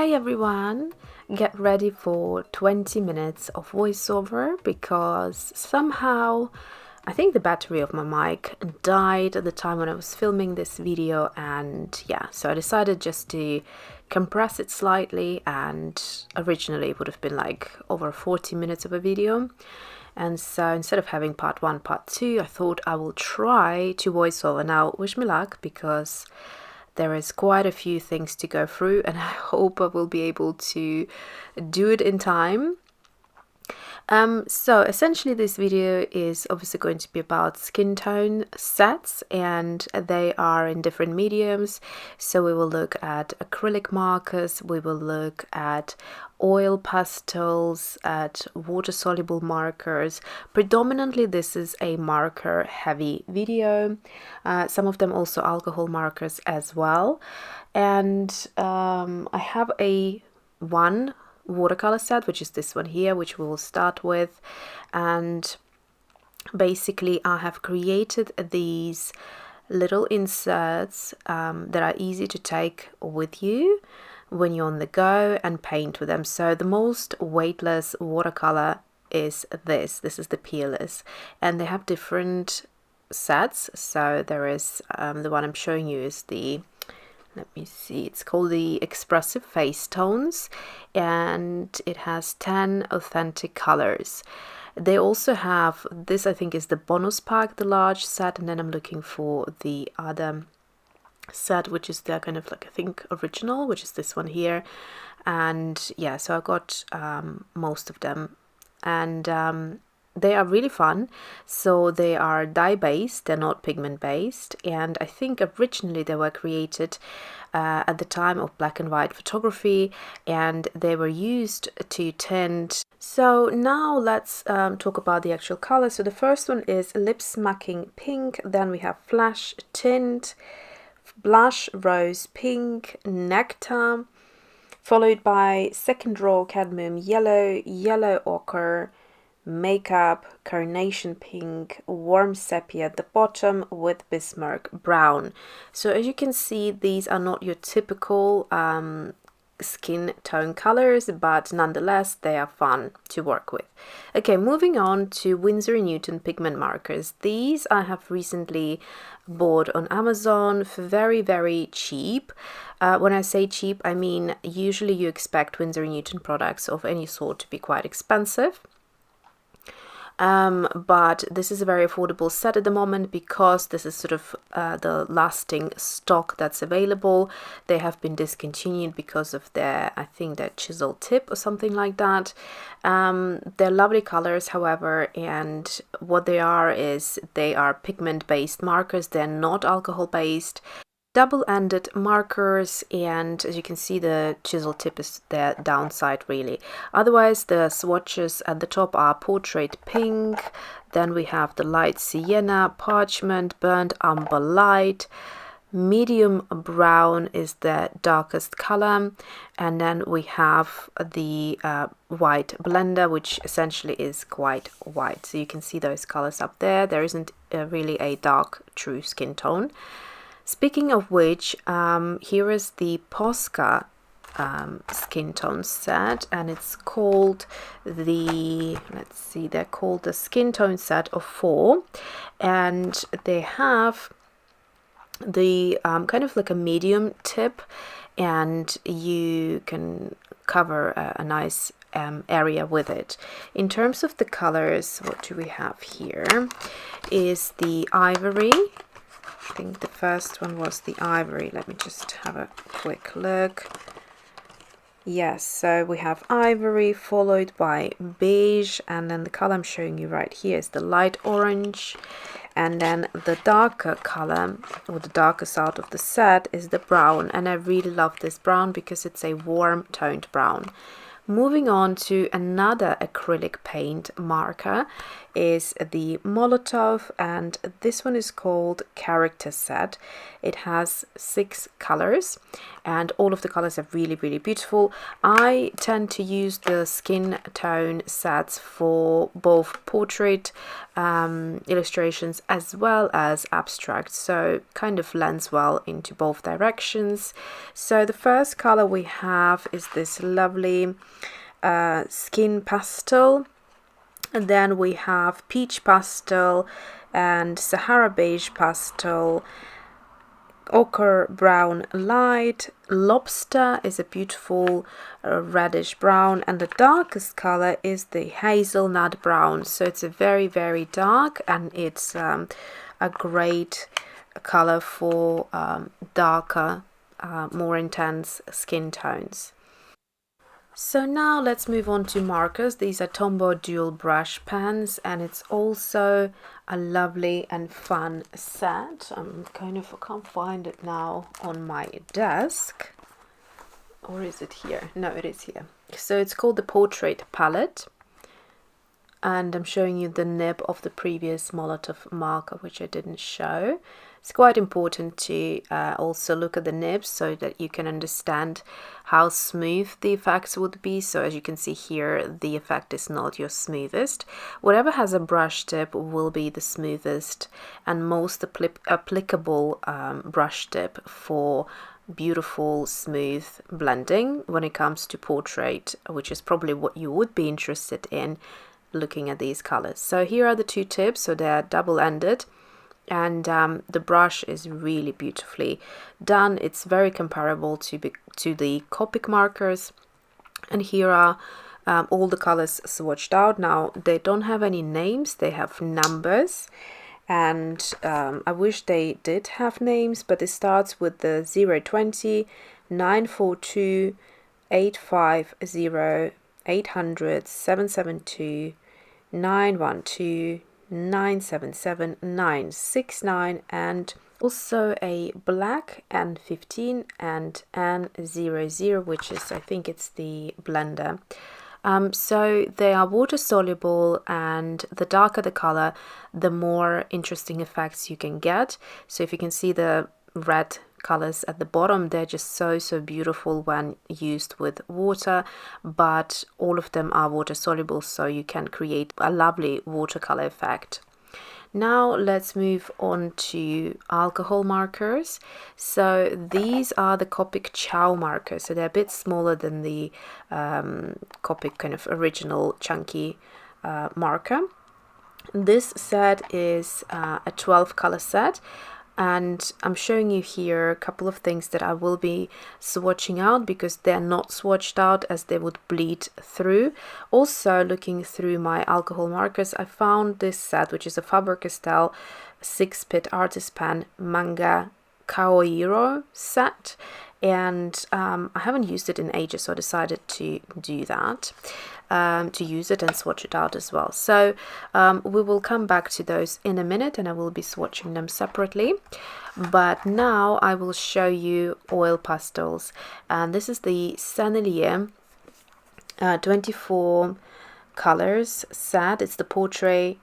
Hey everyone, get ready for 20 minutes of voiceover because somehow I think the battery of my mic died at the time when I was filming this video, and yeah, so I decided just to compress it slightly, and originally it would have been like over 40 minutes of a video. And so instead of having part 1, part 2, I thought I will try to voiceover. Now, wish me luck because there is quite a few things to go through, and I hope I will be able to do it in time. So essentially this video is obviously going to be about skin tone sets, and they are in different mediums. So we will look at acrylic markers, we will look at oil pastels, at water-soluble markers. Predominantly this is a marker heavy video, some of them also alcohol markers as well. And I have one watercolor set, which is this one here, which we will start with. And basically I have created these little inserts that are easy to take with you when you're on the go and paint with them. So the most weightless watercolor is this is the Peerless, and they have different sets. So there is the one I'm showing you is the, let me see, it's called the Expressive Facetones, and it has 10 authentic colors. They also have this, I think is the bonus pack, the large set, and then I'm looking for the other set, which is the kind of like, I think, original, which is this one here. And yeah, so I got most of them, and they are really fun. So they are dye based, they're not pigment based, and I think originally they were created at the time of black and white photography, and they were used to tint. So now let's talk about the actual color. So the first one is Lip Smacking Pink, then we have Flash Tint, Blush Rose Pink, Nectar, followed by Second Raw Cadmium Yellow, Yellow Ochre, Makeup, Carnation Pink, Warm Sepia at the bottom with Bismarck Brown. So as you can see, these are not your typical skin tone colors, but nonetheless they are fun to work with. Okay, moving on to Winsor & Newton pigment markers. These I have recently bought on Amazon for very cheap. When I say cheap, I mean usually you expect Winsor & Newton products of any sort to be quite expensive. But this is a very affordable set at the moment because this is sort of the lasting stock that's available. They have been discontinued because of their, I think, their chisel tip or something like that. They're lovely colors, however, and what they are is they are pigment based markers. They're not alcohol based. Double-ended markers, and as you can see, the chisel tip is their downside really. Otherwise the swatches at the top are Portrait Pink, then we have the Light Sienna, Parchment, Burnt Umber Light, Medium Brown is the darkest color, and then we have the White Blender, which essentially is quite white. So you can see those colors up there. There isn't really a dark true skin tone. Speaking of which, here is the Posca skin tone set, and it's called the, let's see, they're called the skin tone set of 4, and they have the kind of like a medium tip, and you can cover a nice area with it. In terms of the colors, what do we have here is the Ivory. I think the first one was the Ivory. Let me just have a quick look. Yes, so we have Ivory followed by Beige, and then the color I'm showing you right here is the Light Orange, and then the darker color, or the darkest out of the set, is the Brown, and I really love this brown because it's a warm toned brown. Moving on to another acrylic paint marker is the Molotow, and this one is called Character Set. It has 6 colors, and all of the colors are really, really beautiful. I tend to use the skin tone sets for both portrait illustrations as well as abstract, so kind of lends well into both directions. So the first color we have is this lovely skin pastel, and then we have peach pastel and Sahara beige pastel, ochre brown light, lobster is a beautiful reddish brown, and the darkest color is the hazelnut brown. So it's a very, very dark, and it's a great color for darker, more intense skin tones. So now let's move on to markers. These are Tombow dual brush pens, and it's also a lovely and fun set. I can't find it now on my desk. Or is it here? No, it is here. So it's called the Portrait Palette. And I'm showing you the nib of the previous Molotow marker, which I didn't show. It's quite important to also look at the nibs so that you can understand how smooth the effects would be. So as you can see here, the effect is not your smoothest. Whatever has a brush tip will be the smoothest and most applicable brush tip for beautiful smooth blending when it comes to portrait, which is probably what you would be interested in looking at these colors. So here are the two tips, so they're double-ended, and the brush is really beautifully done. It's very comparable to the Copic markers, and here are all the colors swatched out. Now they don't have any names, they have numbers, and I wish they did have names, but it starts with the 020, 942, 850, 800, 772, 912, 977, 969, and also a black N15 and N00, which is, I think it's the blender. So they are water soluble, and the darker the color, the more interesting effects you can get. So if you can see the red colors at the bottom, they're just so beautiful when used with water, but all of them are water soluble, so you can create a lovely watercolor effect. Now let's move on to alcohol markers. So these are the Copic Ciao markers, so they're a bit smaller than the Copic kind of original chunky marker. This set is a 12 color set, and I'm showing you here a couple of things that I will be swatching out because they're not swatched out as they would bleed through. Also, looking through my alcohol markers, I found this set, which is a Faber-Castell 6-bit artist pen manga Kaohiro set, and I haven't used it in ages, so I decided to do that, to use it and swatch it out as well. So we will come back to those in a minute, and I will be swatching them separately. But now I will show you oil pastels, and this is the Sennelier 24 colors set. It's the portrait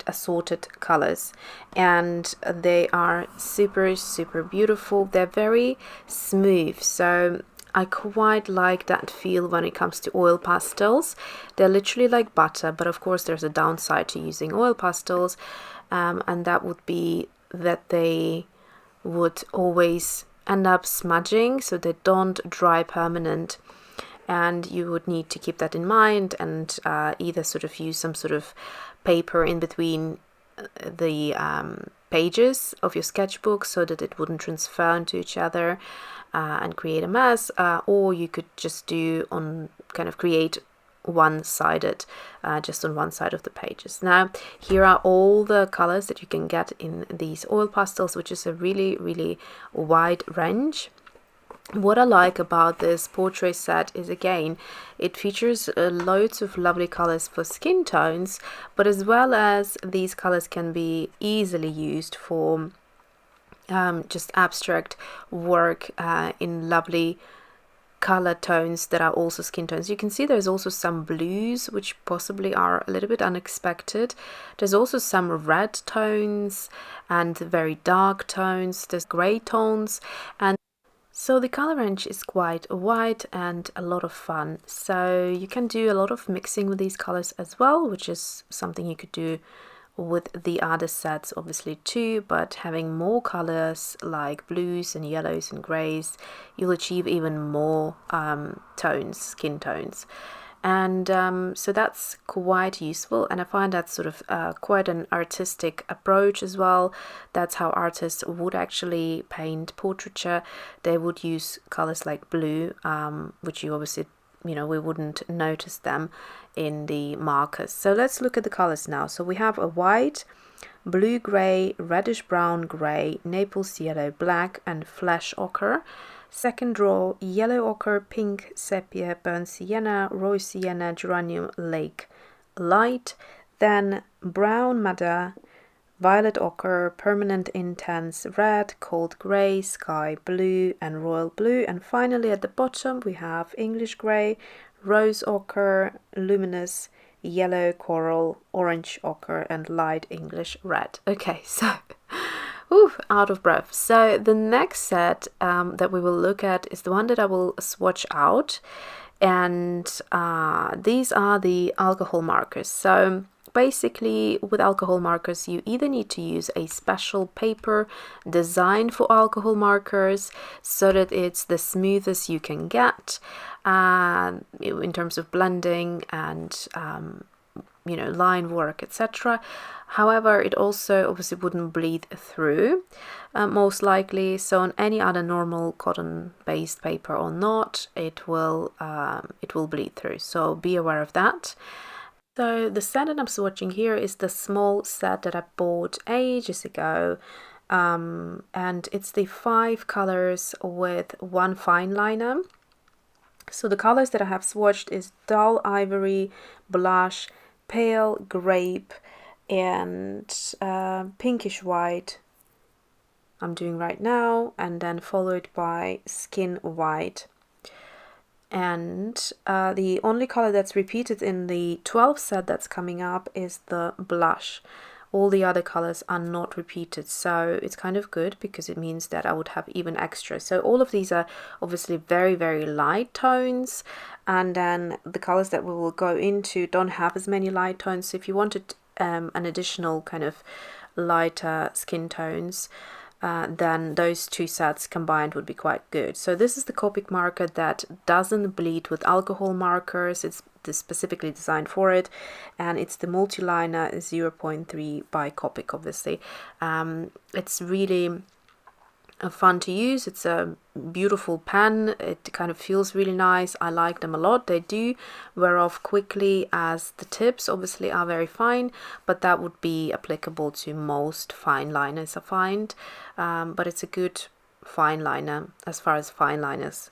assorted colors, and they are super beautiful. They're very smooth, so I quite like that feel when it comes to oil pastels. They're literally like butter, but of course there's a downside to using oil pastels, and that would be that they would always end up smudging, so they don't dry permanent. And you would need to keep that in mind, and either sort of use some sort of paper in between the pages of your sketchbook so that it wouldn't transfer into each other and create a mess, or you could just create one-sided, just on one side of the pages. Now here are all the colors that you can get in these oil pastels, which is a really wide range. What I like about this portrait set is, again, it features loads of lovely colors for skin tones, but as well as these colors can be easily used for just abstract work in lovely color tones that are also skin tones. You can see there's also some blues, which possibly are a little bit unexpected. There's also some red tones and very dark tones. There's gray tones, and So the color range is quite wide and a lot of fun. So you can do a lot of mixing with these colors as well, which is something you could do with the other sets obviously too, but having more colors like blues and yellows and grays, you'll achieve even more tones, skin tones. And so that's quite useful, and I find that sort of quite an artistic approach as well. That's how artists would actually paint portraiture. They would use colors like blue, which you obviously, we wouldn't notice them in the markers. So let's look at the colors now. So we have a white, blue gray, reddish brown gray, Naples yellow, black and flesh ochre. Second row, yellow ochre, pink, sepia, burnt sienna, rose sienna, geranium, lake, light. Then brown madder, violet ochre, permanent intense red, cold grey, sky blue and royal blue. And finally at the bottom we have English grey, rose ochre, luminous yellow, coral, orange ochre and light English red. Okay, so out of breath. So the next set that we will look at is the one that I will swatch out, and these are the alcohol markers. So basically with alcohol markers you either need to use a special paper designed for alcohol markers so that it's the smoothest you can get in terms of blending and line work, etc. However, it also obviously wouldn't bleed through most likely, so on any other normal cotton based paper or not, it will bleed through, so be aware of that. So the set that I'm swatching here is the small set that I bought ages ago, and it's the 5 colors with 1 fine liner. So the colors that I have swatched is dull ivory, blush, pale grape and pinkish white I'm doing right now, and then followed by skin white. And the only color that's repeated in the 12 set that's coming up is the blush. All the other colors are not repeated, so it's kind of good because it means that I would have even extra. So all of these are obviously very, very light tones, and then the colors that we will go into don't have as many light tones. So if you wanted an additional kind of lighter skin tones, then those 2 sets combined would be quite good. So this is the Copic marker that doesn't bleed with alcohol markers. It's specifically designed for it, and it's the multi-liner 0.3 by Copic, obviously. It's really fun to use. It's a beautiful pen. It kind of feels really nice. I like them a lot. They do wear off quickly, as the tips obviously are very fine, but that would be applicable to most fine liners, I find. But it's a good fine liner as far as fine liners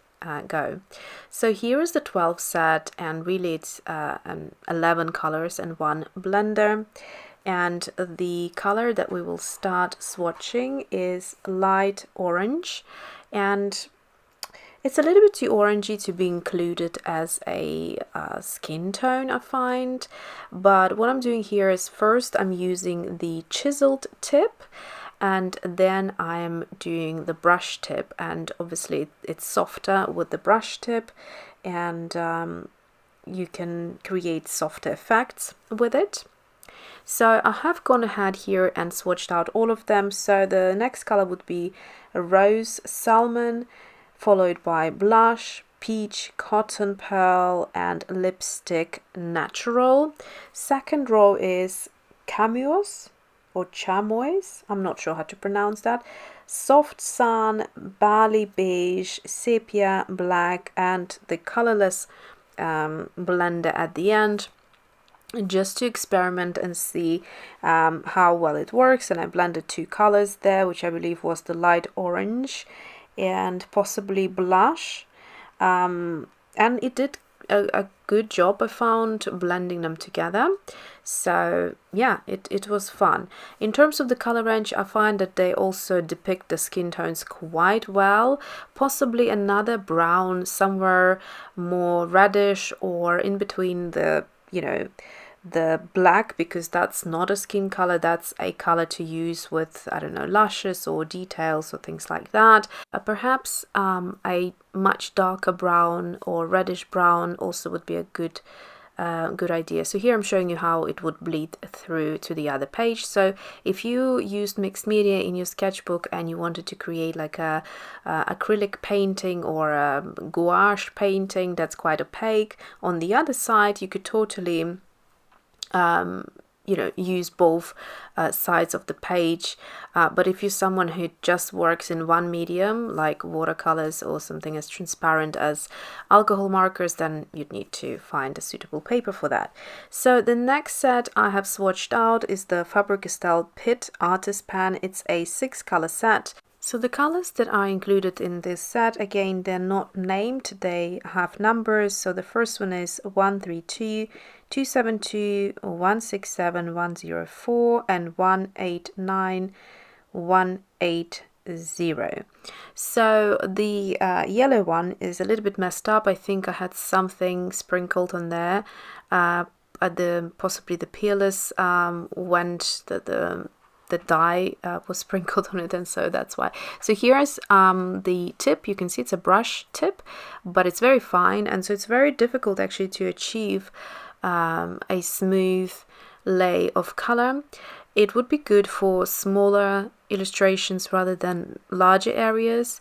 go. So here is the 12 set, and really it's 11 colors and 1 blender. And the color that we will start swatching is light orange, and it's a little bit too orangey to be included as a skin tone, I find. But what I'm doing here is first I'm using the chiseled tip, and then I'm doing the brush tip, and obviously it's softer with the brush tip, and you can create softer effects with it. So I have gone ahead here and swatched out all of them. So the next color would be rose salmon, followed by blush, peach, cotton pearl and lipstick natural. Second row is camois or chamois, I'm not sure how to pronounce that, soft sun, barley beige, sepia, black, and the colorless blender at the end, just to experiment and see how well it works. And I blended 2 colors there, which I believe was the light orange and possibly blush, and it did a good job, I found, blending them together. So yeah, it was fun. In terms of the color range, I find that they also depict the skin tones quite well. Possibly another brown somewhere more reddish, or in between the the black, because that's not a skin color, that's a color to use with, I don't know, lashes or details or things like that. Perhaps a much darker brown or reddish brown also would be a good idea. So here I'm showing you how it would bleed through to the other page. So if you used mixed media in your sketchbook and you wanted to create like a acrylic painting or a gouache painting that's quite opaque, on the other side you could totally you know, use both sides of the page, but if you're someone who just works in one medium like watercolors or something as transparent as alcohol markers, then you'd need to find a suitable paper for that. So the next set I have swatched out is the Faber-Castell Pitt Artist Pan. It's a 6-color set. So the colors that are included in this set, again, they're not named, they have numbers. So the first one is 132, 272, 167, 104, and 189, 180. So the yellow one is a little bit messed up. I think I had something sprinkled on there. Possibly the Peerless went the dye was sprinkled on it, and so that's why. So here's the tip. You can see it's a brush tip, but it's very fine, and so it's very difficult actually to achieve a smooth lay of color. It would be good for smaller illustrations rather than larger areas,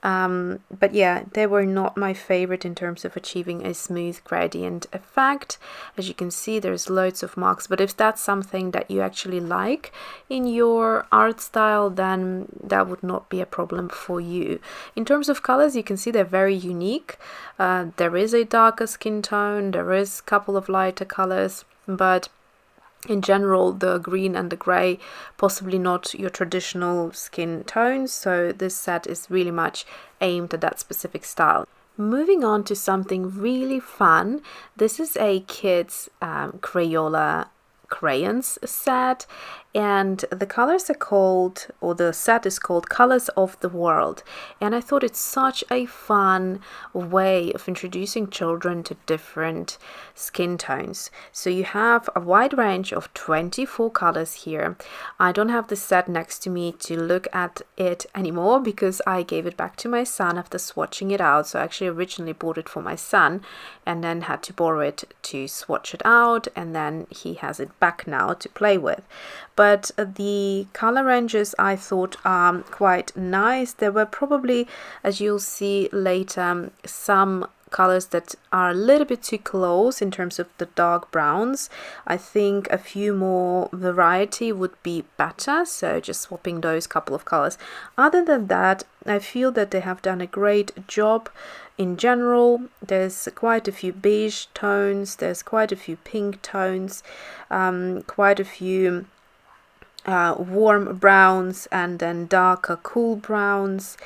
but yeah, they were not my favorite in terms of achieving a smooth gradient effect. As you can see, there's loads of marks, but if that's something that you actually like in your art style, then that would not be a problem for you. In terms of colors, you can see they're very unique. There is a darker skin tone, there is a couple of lighter colors, but in general, the green and the grey, possibly not your traditional skin tones, so this set is really much aimed at that specific style. Moving on to something really fun, this is a kids Crayola crayons set, and the colors are called, or the set is called Colors of the World, and I thought it's such a fun way of introducing children to different skin tones. So you have a wide range of 24 colors here. I don't have the set next to me to look at it anymore because I gave it back to my son after swatching it out. So I actually originally bought it for my son and then had to borrow it to swatch it out, and then he has it back now to play with. But the color ranges I thought are quite nice. There were probably, as you'll see later, some colors that are a little bit too close in terms of the dark browns. I think a few more variety would be better, so just swapping those couple of colors. Other than that, I feel that they have done a great job. In general, there's quite a few beige tones, there's quite a few pink tones, quite a few warm browns, and then darker cool browns.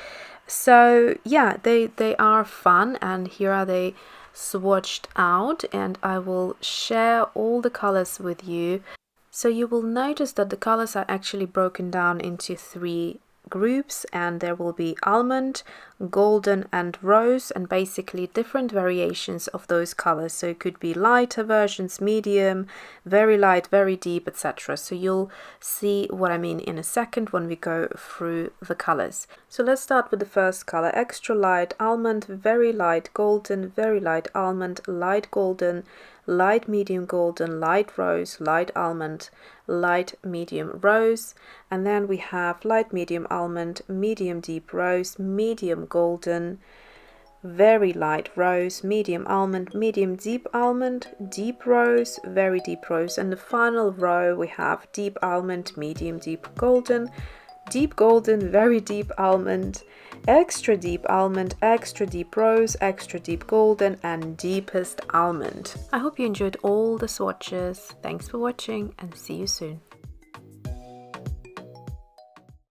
So yeah, they are fun, and here are they swatched out, and I will share all the colors with you. So you will notice that the colors are actually broken down into 3 groups, and there will be almond, golden, and rose, and basically different variations of those colors. So it could be lighter versions, medium, very light, very deep, etc. So you'll see what I mean in a second when we go through the colors. So let's start with the first color: extra light almond, very light golden, very light almond, light golden, light medium golden, light rose, light almond, light medium rose, and then we have light medium almond, medium deep rose, medium golden, very light rose, medium almond, medium deep almond, deep rose, very deep rose, and the final row we have deep almond, medium deep golden, very deep almond, extra deep almond, extra deep rose, extra deep golden, and deepest almond. I hope you enjoyed all the swatches. Thanks for watching, and see you soon.